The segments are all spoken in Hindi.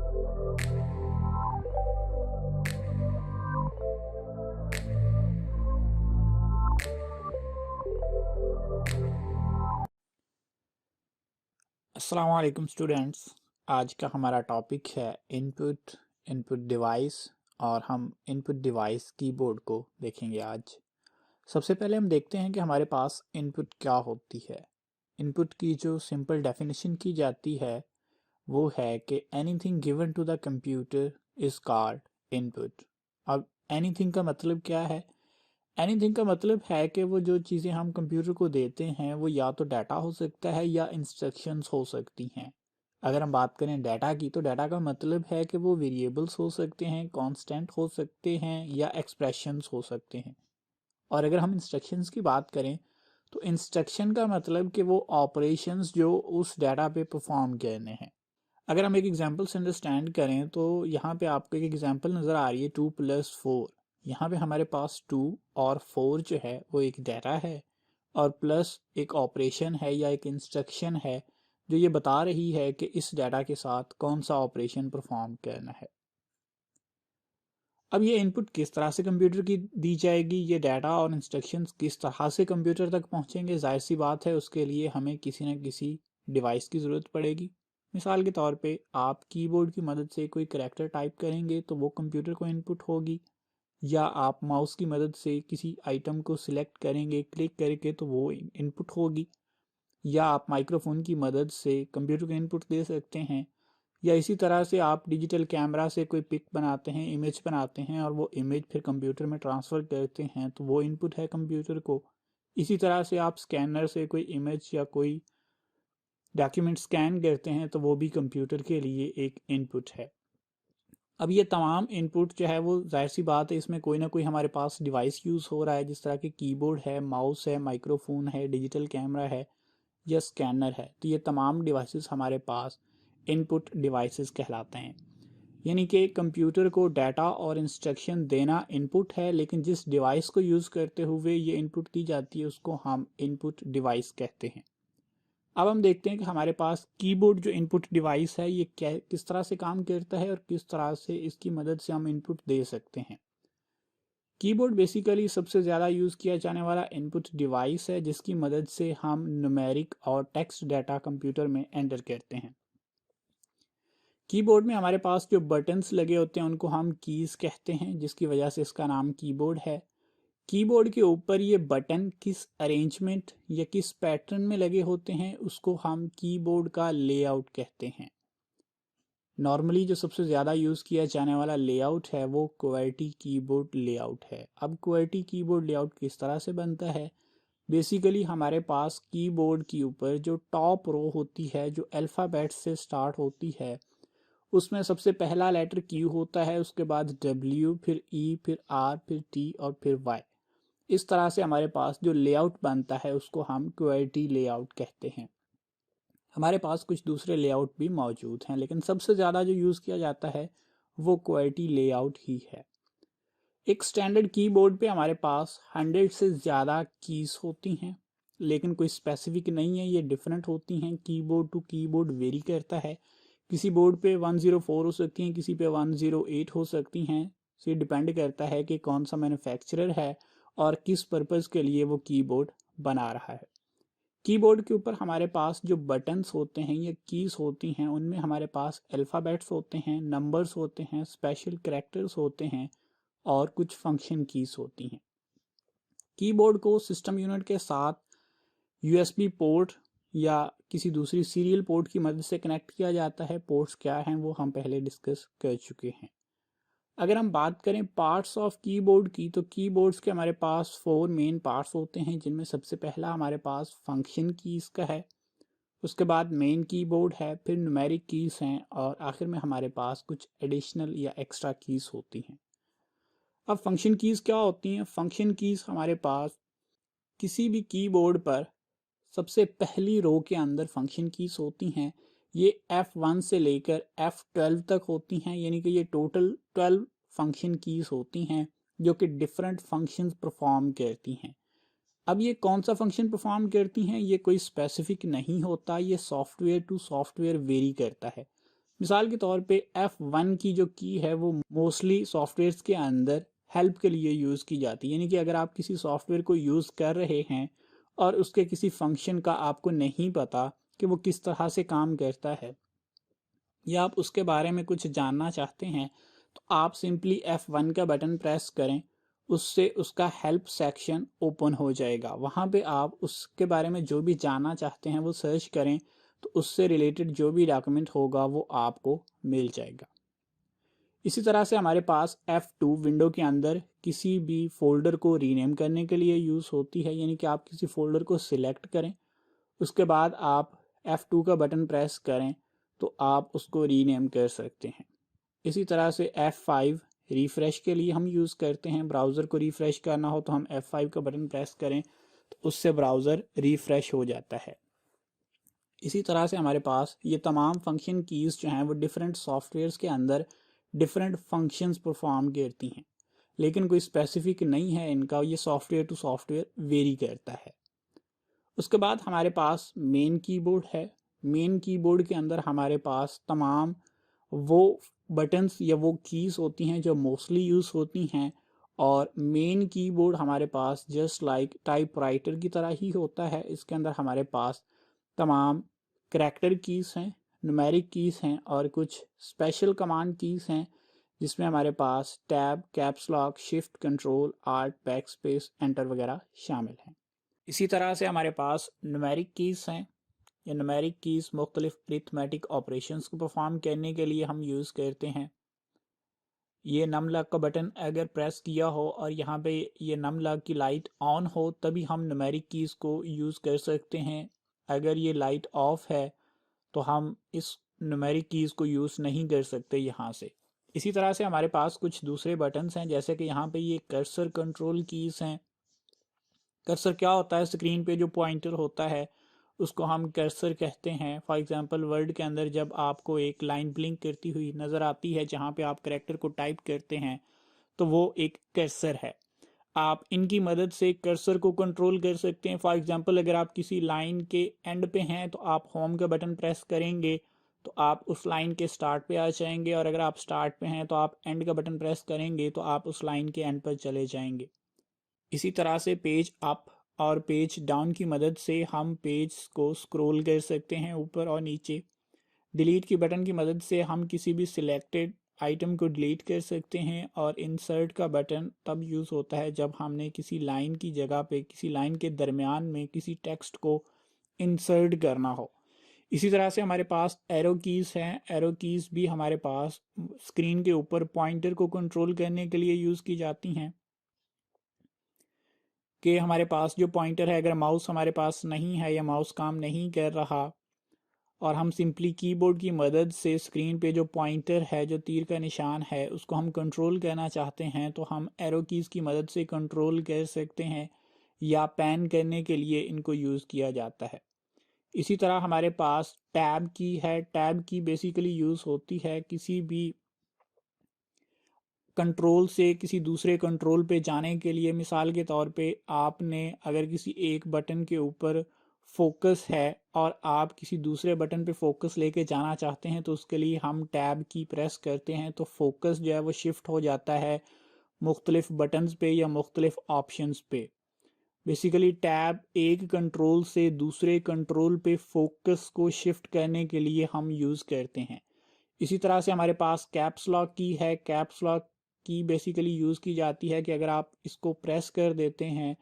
अस्सलाम वालेकुम स्टूडेंट्स। आज का हमारा टॉपिक है इनपुट डिवाइस और हम इनपुट डिवाइस कीबोर्ड को देखेंगे आज। सबसे पहले हम देखते हैं कि हमारे पास इनपुट क्या होती है। इनपुट की जो सिंपल डेफिनेशन की जाती है वो है कि anything given to the computer is called input. अब एनीथिंग का मतलब क्या है? एनीथिंग का मतलब है कि वो जो चीज़ें हम कंप्यूटर को देते हैं वो या तो डाटा हो सकता है या इंस्ट्रक्शंस हो सकती हैं। अगर हम बात करें डाटा की, तो डाटा का मतलब है कि वो वेरिएबल्स हो सकते हैं, कांस्टेंट हो सकते हैं या एक्सप्रेशंस हो सकते हैं। और अगर हम इंस्ट्रक्शंस की बात करें तो इंस्ट्रक्शन का मतलब कि वो ऑपरेशंस जो उस डाटा पे परफॉर्म करने हैं। अगर हम एक एग्जांपल से अंडरस्टैंड करें तो यहाँ पे आपको एक एग्जांपल नज़र आ रही है 2+4। यहाँ पे हमारे पास 2 और 4 जो है वो एक डाटा है और प्लस एक ऑपरेशन है या एक इंस्ट्रक्शन है जो ये बता रही है कि इस डाटा के साथ कौन सा ऑपरेशन परफॉर्म करना है। अब ये इनपुट किस तरह से कंप्यूटर की दी जाएगी, ये डाटा और इंस्ट्रक्शंस किस तरह से कंप्यूटर तक पहुँचेंगे, जाहिर सी बात है उसके लिए हमें किसी न किसी डिवाइस की ज़रूरत पड़ेगी। मिसाल के तौर पे आप कीबोर्ड की मदद से कोई करैक्टर टाइप करेंगे तो वो कंप्यूटर को इनपुट होगी, या आप माउस की मदद से किसी आइटम को सिलेक्ट करेंगे क्लिक करके तो वो इनपुट होगी, या आप माइक्रोफोन की मदद से कंप्यूटर को इनपुट दे सकते हैं, या इसी तरह से आप डिजिटल कैमरा से कोई पिक बनाते हैं, इमेज बनाते हैं और वो इमेज फिर कंप्यूटर में ट्रांसफ़र करते हैं तो वो इनपुट है कंप्यूटर को। इसी तरह से आप स्कैनर से कोई इमेज या कोई डॉक्यूमेंट स्कैन करते हैं तो वो भी कंप्यूटर के लिए एक इनपुट है। अब ये तमाम इनपुट जो है वो जाहिर सी बात है इसमें कोई ना कोई हमारे पास डिवाइस यूज़ हो रहा है, जिस तरह के कीबोर्ड है, माउस है, माइक्रोफोन है, डिजिटल कैमरा है या स्कैनर है। तो ये तमाम डिवाइसेस हमारे पास इनपुट डिवाइसेस कहलाते हैं। यानी कि कंप्यूटर को डाटा और इंस्ट्रक्शन देना इनपुट है, लेकिन जिस डिवाइस को यूज़ करते हुए ये इनपुट दी जाती है उसको हम इनपुट डिवाइस कहते हैं। अब हम देखते हैं कि हमारे पास कीबोर्ड जो इनपुट डिवाइस है ये क्या किस तरह से काम करता है और किस तरह से इसकी मदद से हम इनपुट दे सकते हैं। कीबोर्ड बेसिकली सबसे ज़्यादा यूज़ किया जाने वाला इनपुट डिवाइस है जिसकी मदद से हम न्यूमेरिक और टेक्स्ट डाटा कंप्यूटर में एंटर करते हैं। कीबोर्ड में हमारे पास जो बटन्स लगे होते हैं उनको हम कीज़ कहते हैं, जिसकी वजह से इसका नाम कीबोर्ड है। कीबोर्ड के ऊपर ये बटन किस अरेंजमेंट या किस पैटर्न में लगे होते हैं उसको हम कीबोर्ड का लेआउट कहते हैं। नॉर्मली जो सबसे ज़्यादा यूज़ किया जाने वाला लेआउट है वो क्वेर्टी कीबोर्ड लेआउट है। अब क्वेर्टी कीबोर्ड लेआउट किस तरह से बनता है? बेसिकली हमारे पास कीबोर्ड के ऊपर जो टॉप रो होती है जो अल्फ़ाबेट से स्टार्ट होती है उसमें सबसे पहला लेटर क्यू होता है, उसके बाद डब्ल्यू, फिर ई, फिर आर, फिर टी और फिर वाई। इस तरह से हमारे पास जो लेआउट बनता है उसको हम क्वेर्टी लेआउट कहते हैं। हमारे पास कुछ दूसरे लेआउट भी मौजूद हैं, लेकिन सबसे ज़्यादा जो यूज़ किया जाता है वो क्वेर्टी लेआउट ही है। एक स्टैंडर्ड कीबोर्ड पे हमारे पास 100 से ज़्यादा कीज़ होती हैं, लेकिन कोई स्पेसिफिक नहीं है, ये डिफरेंट होती हैं, कीबोर्ड टू कीबोर्ड वेरी करता है। किसी बोर्ड पे 104 हो सकती हैं, किसी पे 108 हो सकती हैं। ये डिपेंड करता है कि कौन सा मैन्युफैक्चरर है और किस पर्पज़ के लिए वो कीबोर्ड बना रहा है। कीबोर्ड के ऊपर हमारे पास जो बटन्स होते हैं या कीज़ होती हैं उनमें हमारे पास अल्फ़ाबेट्स होते हैं, नंबर्स होते हैं, स्पेशल कैरेक्टर्स होते हैं और कुछ फंक्शन कीज़ होती हैं। कीबोर्ड को सिस्टम यूनिट के साथ यूएसबी पोर्ट या किसी दूसरी सीरियल पोर्ट की मदद से कनेक्ट किया जाता है। पोर्ट्स क्या हैं वो हम पहले डिस्कस कर चुके हैं। अगर हम बात करें पार्ट्स ऑफ कीबोर्ड की, तो कीबोर्ड्स के हमारे पास 4 मेन पार्ट्स होते हैं, जिनमें सबसे पहला हमारे पास फंक्शन कीज़ का है, उसके बाद मेन कीबोर्ड है, फिर न्यूमेरिक कीज़ हैं और आखिर में हमारे पास कुछ एडिशनल या एक्स्ट्रा कीज़ होती हैं। अब फंक्शन कीज़ क्या होती हैं? फंक्शन कीज़ हमारे पास किसी भी कीबोर्ड पर सबसे पहली रो के अंदर फंक्शन कीज़ होती हैं। ये F1 से लेकर F12 तक होती हैं, यानी कि ये टोटल 12 फंक्शन कीज़ होती हैं जो कि डिफरेंट फंक्शंस परफॉर्म करती हैं। अब ये कौन सा फंक्शन परफॉर्म करती हैं ये कोई स्पेसिफिक नहीं होता, ये सॉफ्टवेयर टू सॉफ्टवेयर वेरी करता है। मिसाल के तौर पे F1 की जो की है वो मोस्टली सॉफ्टवेयर्स के अंदर हेल्प के लिए यूज़ की जाती है, यानी कि अगर आप किसी सॉफ्टवेयर को यूज़ कर रहे हैं और उसके किसी फंक्शन का आपको नहीं पता कि वो किस तरह से काम करता है, या आप उसके बारे में कुछ जानना चाहते हैं, तो आप सिंपली F1 का बटन प्रेस करें, उससे उसका हेल्प सेक्शन ओपन हो जाएगा। वहाँ पे आप उसके बारे में जो भी जानना चाहते हैं वो सर्च करें, तो उससे रिलेटेड जो भी डॉक्यूमेंट होगा वो आपको मिल जाएगा। इसी तरह से हमारे पास F2 विंडो के अंदर किसी भी फोल्डर को रीनेम करने के लिए यूज़ होती है, यानी कि आप किसी फोल्डर को सिलेक्ट करें, उसके बाद आप F2 का बटन प्रेस करें तो आप उसको रीनेम कर सकते हैं। इसी तरह से F5 रिफ़्रेश के लिए हम यूज़ करते हैं। ब्राउज़र को रिफ़्रेश करना हो तो हम F5 का बटन प्रेस करें तो उससे ब्राउज़र रिफ़्रेश हो जाता है। इसी तरह से हमारे पास ये तमाम फंक्शन कीज़ जो हैं वो डिफरेंट सॉफ्टवेयर्स के अंदर डिफरेंट फंक्शंस परफॉर्म करती हैं, लेकिन कोई स्पेसिफिक नहीं है इनका, ये सॉफ्टवेयर टू सॉफ्टवेयर वेरी करता है। उसके बाद हमारे पास मेन कीबोर्ड है। मेन कीबोर्ड के अंदर हमारे पास तमाम वो बटन्स या वो कीज़ होती हैं जो मोस्टली यूज़ होती हैं, और मेन कीबोर्ड हमारे पास जस्ट लाइक टाइपराइटर की तरह ही होता है। इसके अंदर हमारे पास तमाम करैक्टर कीज़ हैं, न्यूमेरिक कीज़ हैं और कुछ स्पेशल कमांड कीज़ हैं, जिसमें हमारे पास tab, caps lock, shift, control, alt, backspace, enter वगैरह शामिल हैं। इसी तरह से हमारे पास न्यूमेरिक कीज़ हैं। ये न्यूमेरिक कीज़ मुख्तलिफ अरिथमेटिक ऑपरेशंस को परफॉर्म करने के लिए हम यूज़ करते हैं। ये नम लॉक का बटन अगर प्रेस किया हो और यहाँ पे ये नम लॉक की लाइट ऑन हो तभी हम न्यूमेरिक कीज़ को यूज़ कर सकते हैं। अगर ये लाइट ऑफ है तो हम इस न्यूमेरिक कीज़ को यूज़ नहीं कर सकते यहाँ से। इसी तरह से हमारे पास कुछ दूसरे बटन्स हैं, जैसे कि यहाँ पे ये कर्सर कंट्रोल कीज़ हैं। कर्सर क्या होता है? स्क्रीन पे जो पॉइंटर होता है उसको हम कर्सर कहते हैं। फॉर एग्जांपल वर्ड के अंदर जब आपको एक लाइन ब्लिंक करती हुई नज़र आती है जहाँ पे आप करैक्टर को टाइप करते हैं, तो वो एक कर्सर है। आप इनकी मदद से कर्सर को कंट्रोल कर सकते हैं। फॉर एग्जांपल अगर आप किसी लाइन के एंड पे हैं तो आप होम का बटन प्रेस करेंगे तो आप उस लाइन के स्टार्ट पे आ जाएंगे, और अगर आप स्टार्ट पे हैं तो आप एंड का बटन प्रेस करेंगे तो आप उस लाइन के एंड पर चले जाएंगे। इसी तरह से पेज अप और पेज डाउन की मदद से हम पेज को स्क्रॉल कर सकते हैं ऊपर और नीचे। डिलीट की बटन की मदद से हम किसी भी सिलेक्टेड आइटम को डिलीट कर सकते हैं, और इंसर्ट का बटन तब यूज़ होता है जब हमने किसी लाइन की जगह पे, किसी लाइन के दरमियान में किसी टेक्स्ट को इंसर्ट करना हो। इसी तरह से हमारे पास एरो कीज़ हैं। एरो कीज़ भी हमारे पास स्क्रीन के ऊपर पॉइंटर को कंट्रोल करने के लिए यूज़ की जाती हैं, कि हमारे पास जो पॉइंटर है, अगर माउस हमारे पास नहीं है या माउस काम नहीं कर रहा और हम सिंपली कीबोर्ड की मदद से स्क्रीन पे जो पॉइंटर है, जो तीर का निशान है, उसको हम कंट्रोल करना चाहते हैं तो हम एरो कीज़ की मदद से कंट्रोल कर सकते हैं, या पैन करने के लिए इनको यूज़ किया जाता है। इसी तरह हमारे पास टैब की है। टैब की बेसिकली यूज़ होती है किसी भी कंट्रोल से किसी दूसरे कंट्रोल पे जाने के लिए। मिसाल के तौर पे आपने अगर किसी एक बटन के ऊपर फोकस है और आप किसी दूसरे बटन पे फोकस लेके जाना चाहते हैं तो उसके लिए हम टैब की प्रेस करते हैं, तो फोकस जो है वो शिफ्ट हो जाता है मुख्तलिफ बटन्स पे या मुख्तलिफ ऑप्शंस पे। बेसिकली टैब एक कंट्रोल से दूसरे कंट्रोल पे फोकस को शिफ्ट करने के लिए हम यूज़ करते हैं। इसी तरह से हमारे पास कैप्स लॉक की है। कैप्स लॉक की बेसिकली यूज़ की जाती है कि अगर आप इसको प्रेस कर देते हैं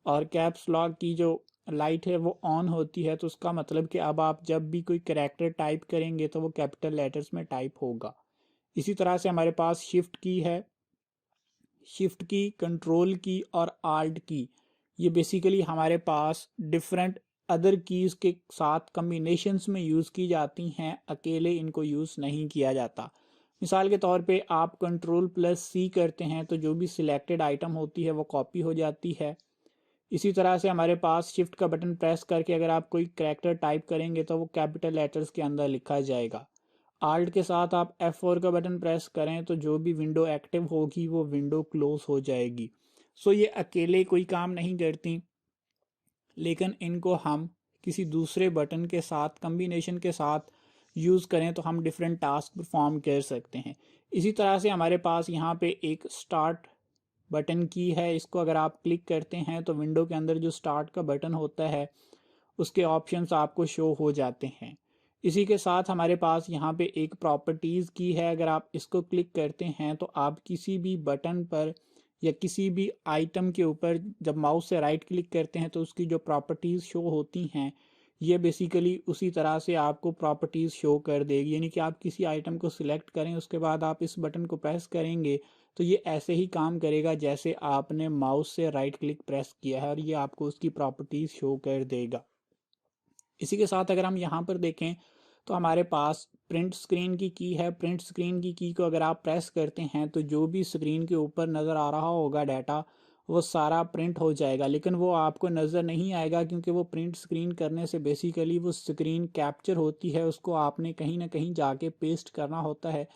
और कैप्स लॉक की जो लाइट है वो ऑन होती है, तो उसका मतलब कि अब आप जब भी कोई करैक्टर टाइप करेंगे तो वो कैपिटल लेटर्स में टाइप होगा। इसी तरह से हमारे पास शिफ्ट की है। शिफ्ट की, कंट्रोल की और आल्ट की, ये बेसिकली हमारे पास डिफरेंट अदर कीज़ के साथ कम्बिनेशंस में यूज़ की जाती हैं, अकेले इनको यूज़ नहीं किया जाता। मिसाल के तौर पे आप कंट्रोल प्लस सी करते हैं तो जो भी सिलेक्टेड आइटम होती है वो कॉपी हो जाती है। इसी तरह से हमारे पास शिफ्ट का बटन प्रेस करके अगर आप कोई करैक्टर टाइप करेंगे तो वो कैपिटल लेटर्स के अंदर लिखा जाएगा। आल्ट के साथ आप F4 का बटन प्रेस करें तो जो भी विंडो एक्टिव होगी वो विंडो क्लोज हो जाएगी। सो ये अकेले कोई काम नहीं करती, लेकिन इनको हम किसी दूसरे बटन के साथ कम्बिनेशन के साथ यूज़ करें तो हम डिफरेंट टास्क परफॉर्म कर सकते हैं। इसी तरह से हमारे पास यहाँ पे एक स्टार्ट बटन की है, इसको अगर आप क्लिक करते हैं तो विंडो के अंदर जो स्टार्ट का बटन होता है उसके ऑप्शंस आपको शो हो जाते हैं। इसी के साथ हमारे पास यहाँ पे एक प्रॉपर्टीज़ की है, अगर आप इसको क्लिक करते हैं तो आप किसी भी बटन पर या किसी भी आइटम के ऊपर जब माउस से राइट क्लिक करते हैं तो उसकी जो प्रॉपर्टीज़ शो होती हैं ये बेसिकली उसी तरह से आपको प्रॉपर्टीज़ शो कर देगी। यानी कि आप किसी आइटम को सिलेक्ट करें, उसके बाद आप इस बटन को प्रेस करेंगे तो ये ऐसे ही काम करेगा जैसे आपने माउस से राइट क्लिक प्रेस किया है और ये आपको उसकी प्रॉपर्टीज़ शो कर देगा। इसी के साथ अगर हम यहाँ पर देखें तो हमारे पास प्रिंट स्क्रीन की है। प्रिंट स्क्रीन की को अगर आप प्रेस करते हैं तो जो भी स्क्रीन के ऊपर नज़र आ रहा होगा डाटा वो सारा प्रिंट हो जाएगा, लेकिन वो आपको नज़र नहीं आएगा क्योंकि वो प्रिंट स्क्रीन करने से बेसिकली वो स्क्रीन कैप्चर होती है, उसको आपने कहीं ना कहीं जाके पेस्ट करना होता है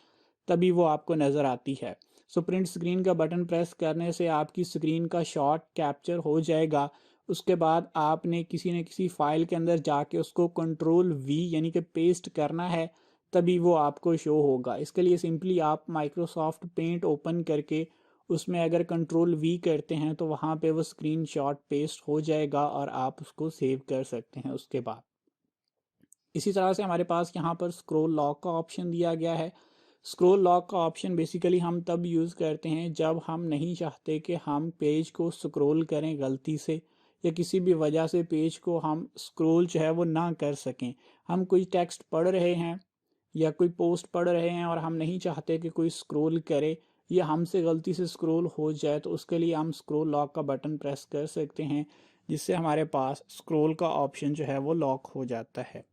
तभी वो आपको नज़र आती है। सो प्रिंट स्क्रीन का बटन प्रेस करने से आपकी स्क्रीन का शॉट कैप्चर हो जाएगा। उसके बाद आपने किसी न किसी फाइल के अंदर जाके उसको कंट्रोल वी यानी कि पेस्ट करना है तभी वो आपको शो होगा। इसके लिए सिंपली आप माइक्रोसॉफ्ट पेंट ओपन करके उसमें अगर कंट्रोल वी करते हैं तो वहाँ पे वो स्क्रीन शॉट पेस्ट हो जाएगा और आप उसको सेव कर सकते हैं उसके बाद। इसी तरह से हमारे पास यहाँ पर स्क्रॉल लॉक का ऑप्शन दिया गया है। स्क्रॉल लॉक का ऑप्शन बेसिकली हम तब यूज़ करते हैं जब हम नहीं चाहते कि हम पेज को स्क्रॉल करें गलती से या किसी भी वजह से पेज को हम स्क्रॉल जो है वो ना कर सकें। हम कोई टेक्स्ट पढ़ रहे हैं या कोई पोस्ट पढ़ रहे हैं और हम नहीं चाहते कि कोई स्क्रॉल करे या हमसे गलती से स्क्रॉल हो जाए तो उसके लिए हम स्क्रॉल लॉक का बटन प्रेस कर सकते हैं जिससे हमारे पास स्क्रॉल का ऑप्शन जो है वो लॉक हो जाता है।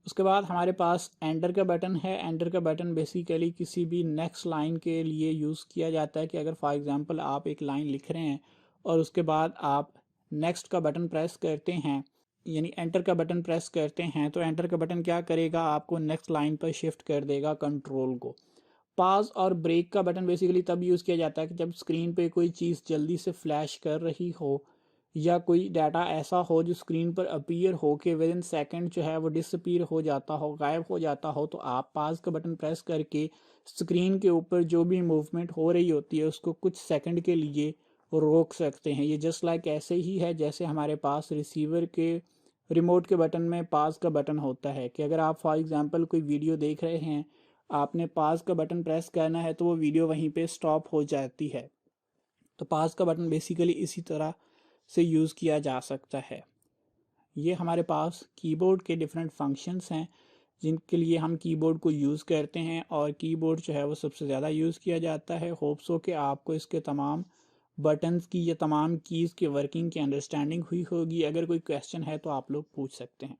उसके बाद हमारे पास एंटर का बटन है। एंटर का बटन बेसिकली किसी भी नेक्स्ट लाइन के लिए यूज़ किया जाता है कि अगर फॉर एग्जांपल आप एक लाइन लिख रहे हैं और उसके बाद आप नेक्स्ट का बटन प्रेस करते हैं यानी एंटर का बटन प्रेस करते हैं तो एंटर का बटन क्या करेगा, आपको नेक्स्ट लाइन पर शिफ्ट कर देगा कंट्रोल को। पॉज और ब्रेक का बटन बेसिकली तब यूज़ किया जाता है कि जब स्क्रीन पे कोई चीज़ जल्दी से फ्लैश कर रही हो या कोई डाटा ऐसा हो जो स्क्रीन पर अपीयर हो के विद इन सेकेंड जो है वो डिसअपीयर हो जाता हो, गायब हो जाता हो, तो आप पास का बटन प्रेस करके स्क्रीन के ऊपर जो भी मूवमेंट हो रही होती है उसको कुछ सेकंड के लिए रोक सकते हैं। ये जस्ट लाइक ऐसे ही है जैसे हमारे पास रिसीवर के रिमोट के बटन में पास का बटन होता है कि अगर आप फॉर एग्जांपल कोई वीडियो देख रहे हैं, आपने पास का बटन प्रेस करना है तो वो वीडियो वहीं पे स्टॉप हो जाती है। तो पास का बटन बेसिकली इसी तरह से यूज़ किया जा सकता है। ये हमारे पास कीबोर्ड के डिफरेंट फंक्शंस हैं जिनके लिए हम कीबोर्ड को यूज़ करते हैं और कीबोर्ड जो है वो सबसे ज़्यादा यूज़ किया जाता है। होप सो कि आपको इसके तमाम बटन्स की या तमाम कीज़ के वर्किंग की अंडरस्टैंडिंग हुई होगी। अगर कोई क्वेश्चन है तो आप लोग पूछ सकते हैं।